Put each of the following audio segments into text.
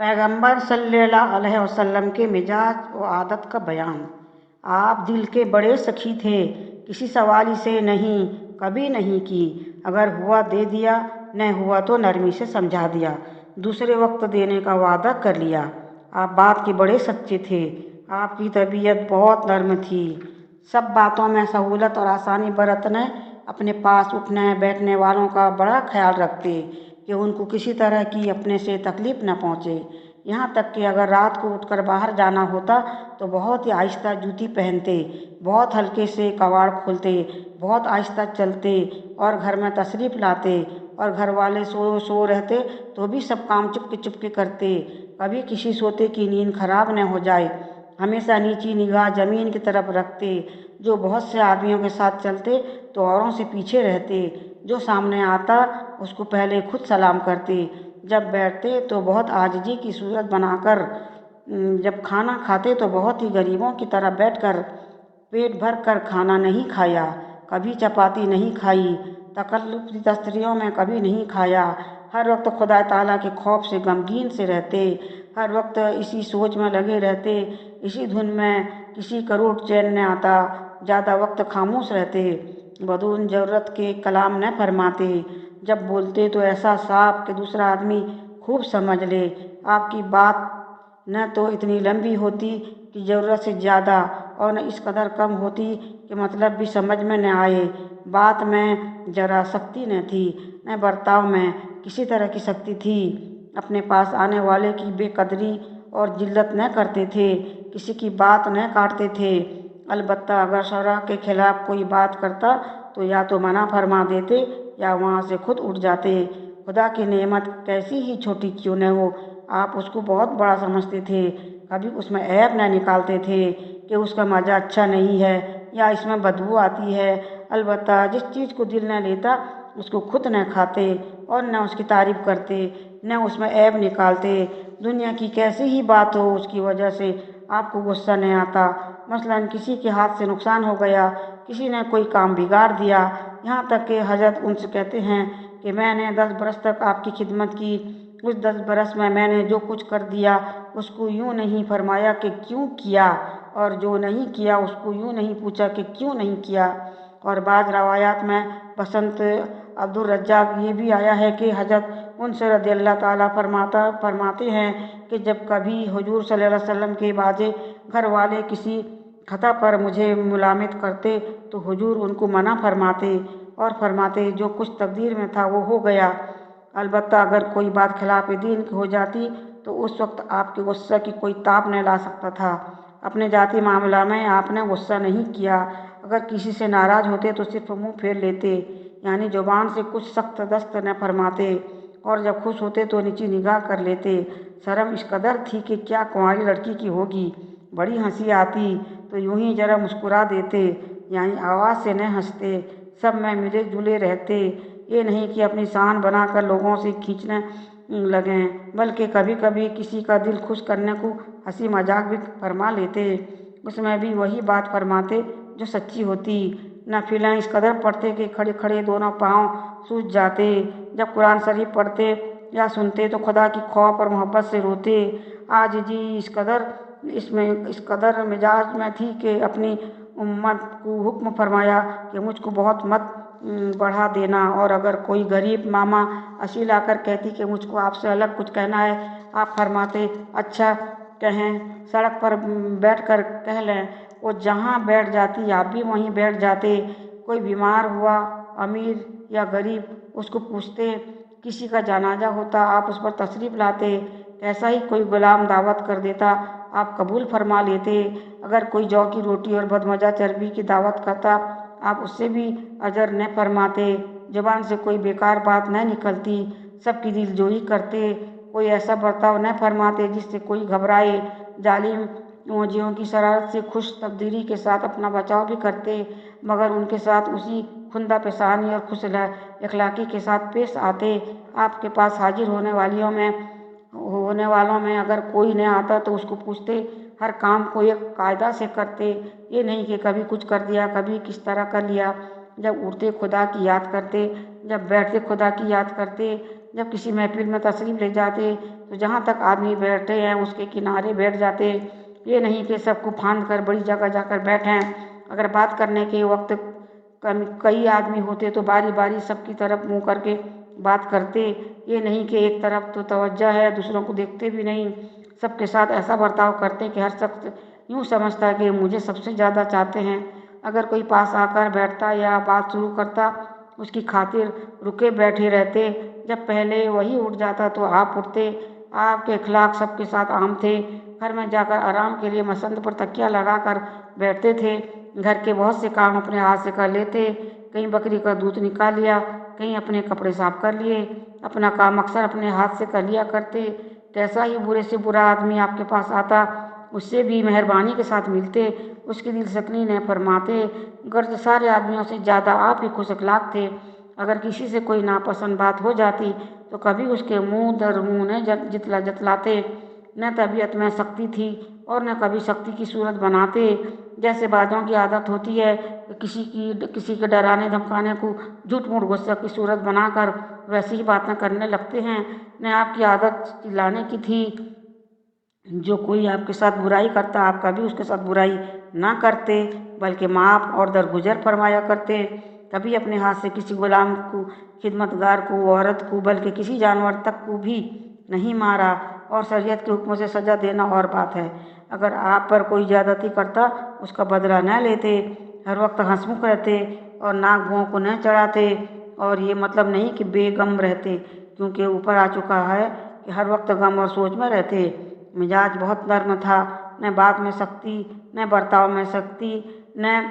पैगंबर सल्लल्लाहु अलैहि वसल्लम के मिजाज व आदत का बयान। आप दिल के बड़े सखी थे, किसी सवाली से नहीं कभी नहीं की। अगर हुआ दे दिया, न हुआ तो नरमी से समझा दिया, दूसरे वक्त देने का वादा कर लिया। आप बात के बड़े सच्चे थे, आपकी तबीयत बहुत नर्म थी। सब बातों में सहूलत और आसानी बरतने, अपने पास उठने बैठने वालों का बड़ा ख्याल रखते कि उनको किसी तरह की अपने से तकलीफ़ न पहुँचे। यहाँ तक कि अगर रात को उठकर बाहर जाना होता तो बहुत ही आहिस्ता जूती पहनते, बहुत हल्के से कबाड़ खोलते, बहुत आहिस्ता चलते और घर में तशरीफ़ लाते। और घर वाले सो रहते तो भी सब काम चुपके चुपके करते, कभी किसी सोते की नींद खराब न हो जाए। हमेशा नीची निगाह ज़मीन की तरफ रखते। जो बहुत से आदमियों के साथ चलते तो औरों से पीछे रहते, जो सामने आता उसको पहले खुद सलाम करते। जब बैठते तो बहुत आजिज़ी की सूरत बनाकर, जब खाना खाते तो बहुत ही गरीबों की तरह बैठकर पेट भर कर खाना नहीं खाया, कभी चपाती नहीं खाई, तकल्लुफ़ी तस्त्रियों में कभी नहीं खाया। हर वक्त खुदा ताला के खौफ से गमगीन से रहते, हर वक्त इसी सोच में लगे रहते, इसी धुन में, किसी करोड़ चैन न आता। ज़्यादा वक्त खामोश रहते, बदून ज़रूरत के कलाम न फरमाते। जब बोलते तो ऐसा साफ कि दूसरा आदमी खूब समझ ले। आपकी बात न तो इतनी लंबी होती कि ज़रूरत से ज़्यादा, और न इस कदर कम होती कि मतलब भी समझ में न आए। बात में जरा सख्ती न थी, न बर्ताव में किसी तरह की सख्ती थी। अपने पास आने वाले की बेकदरी और जिल्लत न करते थे, किसी की बात न काटते थे। अलबत्ता अगर शरअ के खिलाफ कोई बात करता तो या तो मना फरमा देते या वहाँ से खुद उठ जाते। खुदा की नेमत कैसी ही छोटी क्यों न हो, आप उसको बहुत बड़ा समझते थे। कभी उसमें ऐब न निकालते थे कि उसका मज़ा अच्छा नहीं है या इसमें बदबू आती है। अलबत्ता जिस चीज़ को दिल न लेता उसको खुद न खाते और न उसकी तारीफ़ करते, न उसमें ऐब निकालते। दुनिया की कैसी ही बात हो, उसकी वजह से आपको गुस्सा न आता। मसलन किसी के हाथ से नुकसान हो गया, किसी ने कोई काम बिगाड़ दिया। यहाँ तक कि हज़रत उनसे कहते हैं कि मैंने 10 बरस तक आपकी खिदमत की, उस 10 बरस में मैंने जो कुछ कर दिया उसको यूँ नहीं फरमाया कि क्यों किया, और जो नहीं किया उसको यूँ नहीं पूछा कि क्यों नहीं किया। और बाज़ रवायात में बसंत अब्दुल रज़्ज़ाक़ ये भी आया है कि हज़रत उनसे रज़ियल्लाहु ताला फरमाते हैं कि जब कभी हुजूर सल्लल्लाहु अलैहि वसल्लम के बाजे घर वाले किसी खता पर मुझे मुलामित करते तो हुजूर उनको मना फरमाते और फरमाते जो कुछ तकदीर में था वो हो गया। अलबत्ता अगर कोई बात खिलाफ दीन की हो जाती तो उस वक्त आपके गुस्सा की कोई ताब न ला सकता था। अपने जाती मामला में आपने गुस्सा नहीं किया। अगर किसी से नाराज़ होते तो सिर्फ मुंह फेर लेते, यानी ज़ुबान से कुछ सख्त दस्त न फरमाते, और जब खुश होते तो नीची निगाह कर लेते। शर्म इस कदर थी कि क्या कुंवारी लड़की की होगी। बड़ी हंसी आती तो यूं ही जरा मुस्कुरा देते, यानी आवाज़ से न हंसते। सब में मिले जुले रहते, ये नहीं कि अपनी शान बनाकर लोगों से खींचने लगें, बल्कि कभी कभी किसी का दिल खुश करने को हंसी मजाक भी फरमा लेते। उसमें भी वही बात फरमाते जो सच्ची होती। नफिलें इस कदर पढ़ते कि खड़े खड़े दोनों पाँव सूज जाते। जब कुरान शरीफ पढ़ते या सुनते तो खुदा की खौफ और मोहब्बत से रोते। आज जी इस कदर मिजाज में थी कि अपनी उम्मत को हुक्म फरमाया कि मुझको बहुत मत बढ़ा देना, और अगर कोई गरीब मामा असील आकर कहती कि मुझको आपसे अलग कुछ कहना है, आप फरमाते अच्छा कहें, सड़क पर बैठ कर कह लें। वो जहाँ बैठ जाती आप भी वहीं बैठ जाते। कोई बीमार हुआ, अमीर या गरीब, उसको पूछते। किसी का जनाजा होता आप उस पर तशरीफ़ लाते। ऐसा ही कोई गुलाम दावत कर देता आप कबूल फरमा लेते। अगर कोई जौ की रोटी और बदमज़ा चर्बी की दावत करता आप उससे भी अजर न फरमाते। ज़ुबान से कोई बेकार बात न निकलती, सबकी दिलजोई करते। कोई ऐसा बर्ताव न फरमाते जिससे कोई घबराए। जालिम मौजियों की शरारत से खुश तब्दीली के साथ अपना बचाव भी करते, मगर उनके साथ उसी खुंदा पेशानी और खुश इखलाकी के साथ पेश आते। आपके पास हाजिर होने वालों में अगर कोई न आता तो उसको पूछते। हर काम को एक कायदा से करते, ये नहीं कि कभी कुछ कर दिया कभी किस तरह कर लिया। जब उठते खुदा की याद करते, जब बैठते खुदा की याद करते, जब किसी महफिल में तशरीफ़ ले जाते तो जहाँ तक आदमी बैठे हैं उसके किनारे बैठ जाते, ये नहीं कि सबको फांद कर बड़ी जगह जाकर बैठें। अगर बात करने के वक्त कई आदमी होते तो बारी बारी सबकी तरफ मुंह करके बात करते, ये नहीं कि एक तरफ तो तवज्जो है दूसरों को देखते भी नहीं। सबके साथ ऐसा बर्ताव करते कि हर शख्स यूँ समझता कि मुझे सबसे ज़्यादा चाहते हैं। अगर कोई पास आकर बैठता या बात शुरू करता उसकी खातिर रुके बैठे रहते, जब पहले वही उठ जाता तो आप उठते। आपके अखलाक सबके साथ आम थे। घर में जाकर आराम के लिए मसंद पर तकिया लगाकर बैठते थे। घर के बहुत से काम अपने हाथ से कर लेते, कहीं बकरी का दूध निकाल लिया, कहीं अपने कपड़े साफ कर लिए, अपना काम अक्सर अपने हाथ से कर लिया करते। कैसा ही बुरे से बुरा आदमी आपके पास आता उससे भी मेहरबानी के साथ मिलते, उसकी दिल सकनी न फरमाते। गर्ज सारे आदमियों से ज़्यादा आप ही खुश अखलाक थे। अगर किसी से कोई नापसंद बात हो जाती तो कभी उसके मुंह दर मुंह न जतलाते, न तबीयत में सख्ती थी और न कभी सख्ती की सूरत बनाते। जैसे बाजों की आदत होती है कि किसी के डराने धमकाने को झूठ मूठ गुस्सा की सूरत बनाकर वैसी ही बातें करने लगते हैं। न आपकी आदत चिल्लाने की थी। जो कोई आपके साथ बुराई करता आप कभी उसके साथ बुराई ना करते बल्कि माफ़ और दरगुजर फरमाया करते। कभी अपने हाथ से किसी गुलाम को, खिदमतगार को, औरत को, बल्कि किसी जानवर तक को भी नहीं मारा। और शरीयत के हुक्म से सज़ा देना और बात है। अगर आप पर कोई ज़्यादती करता उसका बदला न लेते, हर वक्त हंसमुख रहते और नाक भौं को न चढ़ाते। और ये मतलब नहीं कि बेगम रहते, क्योंकि ऊपर आ चुका है कि हर वक्त गम और सोच में रहते। मिजाज बहुत नर्म था, न बात में सख्ती, न बर्ताव में सख्ती, न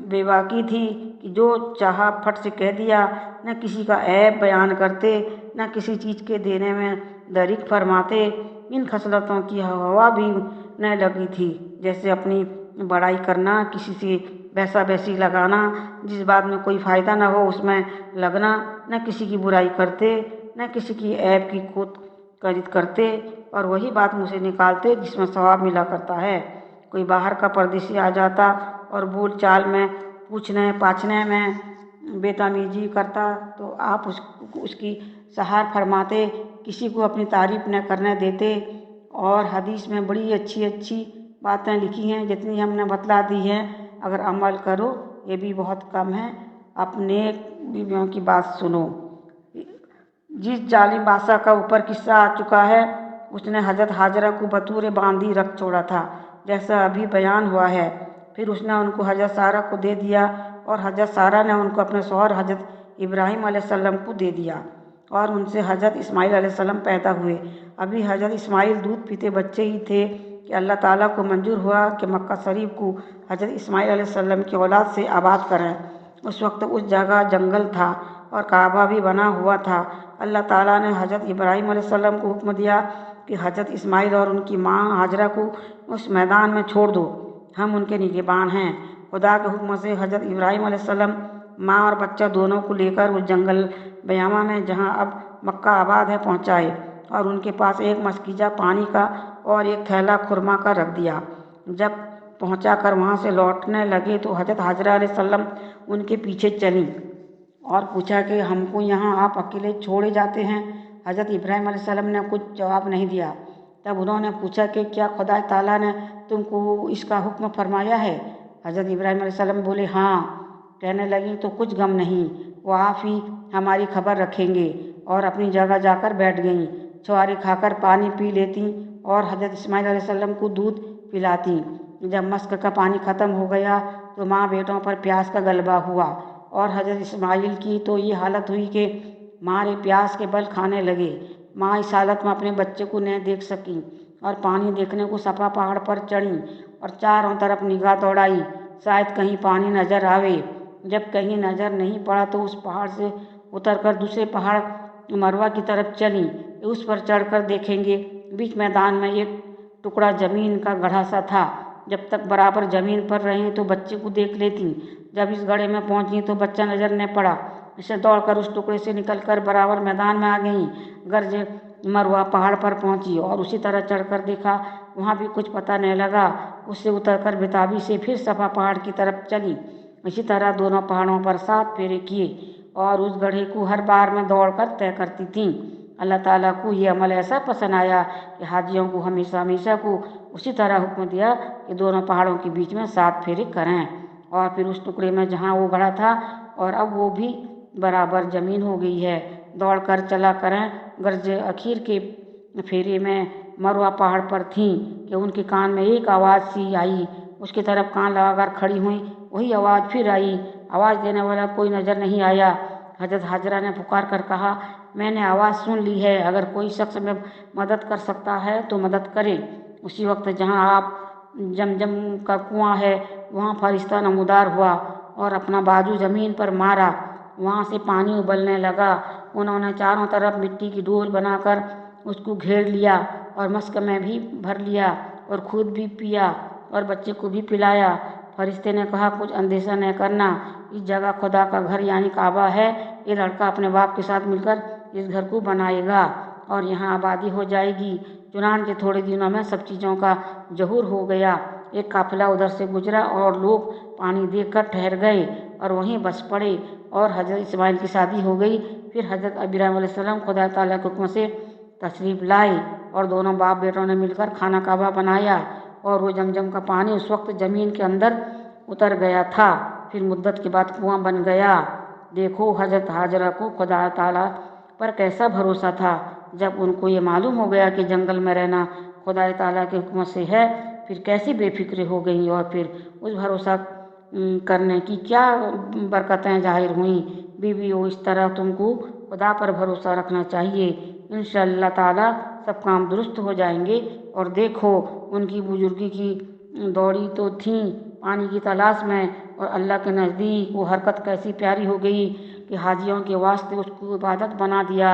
बेबाकी थी कि जो चाहा फट से कह दिया। न किसी का ऐब बयान करते, न किसी चीज़ के देने में दरीक फरमाते। इन खसलतों की हवा भी न लगी थी, जैसे अपनी बड़ाई करना, किसी से वैसा वैसी लगाना, जिस बात में कोई फ़ायदा न हो उसमें लगना। न किसी की बुराई करते, न किसी की ऐब की खोद करित करते और वही बात मुँह से निकालते जिसमें सवाब मिला करता है। कोई बाहर का परदेसी आ जाता और बोल चाल में पूछने पाछने में बेतमीजी करता तो आप उसकी सहार फरमाते, किसी को अपनी तारीफ न करने देते। और हदीस में बड़ी अच्छी अच्छी बातें लिखी हैं, जितनी हमने बतला दी हैं अगर अमल करो ये भी बहुत कम है। अपने बीवियों की बात सुनो। जिस जालिम बादशाह का ऊपर किस्सा आ चुका है उसने हजरत हाजरा को बतूरे बांदी रख छोड़ा था, जैसा अभी बयान हुआ है। फिर उसने उनको हजरत सारा को दे दिया और हजरत सारा ने उनको अपने शौहर हजरत इब्राहीम अलैहिस्सलाम को दे दिया और उनसे हजरत इस्माईल अलैहिस्सलाम पैदा हुए। अभी हजरत इस्माईल दूध पीते बच्चे ही थे कि अल्लाह ताला को मंजूर हुआ कि मक्का शरीफ को हजरत इस्माईल अलैहिस्सलाम की औलाद से आबाद करें। उस वक्त उस जगह जंगल था और काबा भी बना हुआ था। अल्लाह ताला ने हजरत इब्राहीम अलैहिस्सलाम को हुक्म दिया कि हजरत इस्माईल और उनकी माँ हाजरा को उस मैदान में छोड़ दो, हम उनके निगहबान हैं। खुदा के हुक्म से हजरत इब्राहीम अलैहिस्सलाम माँ और बच्चा दोनों को लेकर उस जंगल बयामा में जहाँ अब मक्का आबाद है पहुँचाए और उनके पास एक मस्कीजा पानी का और एक थैला खुरमा का रख दिया। जब पहुँचा कर वहाँ से लौटने लगे तो हजरत हाजरा अलैहिस्सलाम उनके पीछे चलीं और पूछा कि हमको यहाँ आप अकेले छोड़े जाते हैं। हजरत इब्राहीम अलैहिस्सलाम ने कुछ जवाब नहीं दिया। तब उन्होंने पूछा कि क्या खुदा ताला ने तुमको इसका हुक्म फरमाया है? हजरत इब्राहीम अलैहिस्सलाम बोले हाँ। कहने लगी तो कुछ गम नहीं, वो आप ही हमारी खबर रखेंगे। और अपनी जगह जाकर बैठ गईं। छुआरे खाकर पानी पी लेती और हजरत इस्माईल अलैहिस्सलाम को दूध पिलाती। जब मस्क का पानी ख़त्म हो गया तो माँ बेटों पर प्यास का गलबा हुआ और हजरत इस्माईल की तो ये हालत हुई कि मारे प्यास के बल खाने लगे। माँ इस हालत में अपने बच्चे को न देख सकी और पानी देखने को सफा पहाड़ पर चढ़ी और चारों तरफ निगाह दौड़ाई, शायद कहीं पानी नजर आवे। जब कहीं नजर नहीं पड़ा तो उस पहाड़ से उतरकर दूसरे पहाड़ मरवा की तरफ चली। उस पर चढ़कर देखेंगे बीच मैदान में एक टुकड़ा जमीन का गड्ढा सा था। जब तक बराबर जमीन पर रहीं तो बच्चे को देख लेती। जब इस गड्ढे में पहुंची तो बच्चा नजर न पड़ा। इसे दौड़कर उस टुकड़े से निकलकर बराबर मैदान में आ गई। गर्ज मरवा पहाड़ पर पहुंची और उसी तरह चढ़कर देखा, वहाँ भी कुछ पता नहीं लगा। उससे उतरकर बेताबी से फिर सफा पहाड़ की तरफ चली। इसी तरह दोनों पहाड़ों पर 7 फेरे किए और उस गड्ढे को हर बार में दौड़कर तय करती थीं। अल्लाह ताला को ये अमल ऐसा पसंद आया कि हाजियों को हमेशा हमेशा को उसी तरह हुक्म दिया कि दोनों पहाड़ों के बीच में 7 फेरे करें। और फिर उस टुकड़े में जहाँ वो गड़ा था और अब वो भी बराबर ज़मीन हो गई है, दौड़ कर चला करें। गर्ज अखीर के फेरे में मरवा पहाड़ पर थीं कि उनके कान में एक आवाज़ सी आई। उसकी तरफ कान लगाकर खड़ी हुई, वही आवाज़ फिर आई। आवाज़ देने वाला कोई नज़र नहीं आया। हज़रत हाजरा ने पुकार कर कहा, मैंने आवाज़ सुन ली है, अगर कोई शख्स में मदद कर सकता है तो मदद करे। उसी वक्त जहाँ आप जमजम का कुआं है वहाँ फरिश्ता नमूदार हुआ और अपना बाजू ज़मीन पर मारा। वहाँ से पानी उबलने लगा। उन्होंने चारों तरफ मिट्टी की डोल बनाकर उसको घेर लिया और मस्क में भी भर लिया और खुद भी पिया और बच्चे को भी पिलाया। फरिश्ते ने कहा, कुछ अंदेशा न करना, इस जगह खुदा का घर यानी काबा है। ये लड़का अपने बाप के साथ मिलकर इस घर को बनाएगा और यहाँ आबादी हो जाएगी। चुनांचे थोड़े दिनों में सब चीज़ों का ज़हूर हो गया। एक काफिला उधर से गुजरा और लोग पानी देखकर ठहर गए और वहीं बस पड़े और हज़रत इस्माइल की शादी हो गई। फिर हज़रत इब्राहीम अलैहिस्सलाम खुदा ताला के हुक्म से तशरीफ़ लाए और दोनों बाप बेटों ने मिलकर खाना काबा बनाया और वो जमजम का पानी उस वक्त ज़मीन के अंदर उतर गया था। फिर मुद्दत के बाद कुआं बन गया। देखो हज़रत हाजरा को खुदा ताला पर कैसा भरोसा था। जब उनको ये मालूम हो गया कि जंगल में रहना खुदा ताला के हुक्म से है, फिर कैसी बेफिक्र हो गई और फिर उस भरोसा करने की क्या बरकतें ज़ाहिर हुई। बीवियों, इस तरह तुमको खुदा पर भरोसा रखना चाहिए। इंशाअल्लाह ताला सब काम दुरुस्त हो जाएंगे। और देखो उनकी बुजुर्गी की दौड़ी तो थी पानी की तलाश में और अल्लाह के नज़दीक वो हरकत कैसी प्यारी हो गई कि हाजियों के वास्ते उसको इबादत बना दिया।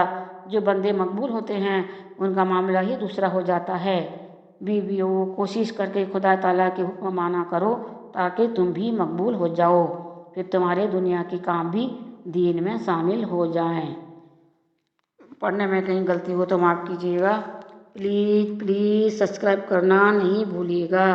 जो बंदे मकबूल होते हैं उनका मामला ही दूसरा हो जाता है। बीवियों, कोशिश करके खुदा ताला के हुक्म माना करो ताकि तुम भी मकबूल हो जाओ, फिर तुम्हारे दुनिया के काम भी दीन में शामिल हो जाएं। पढ़ने में कहीं गलती हो तो माफ़ कीजिएगा। प्लीज़ सब्सक्राइब करना नहीं भूलिएगा।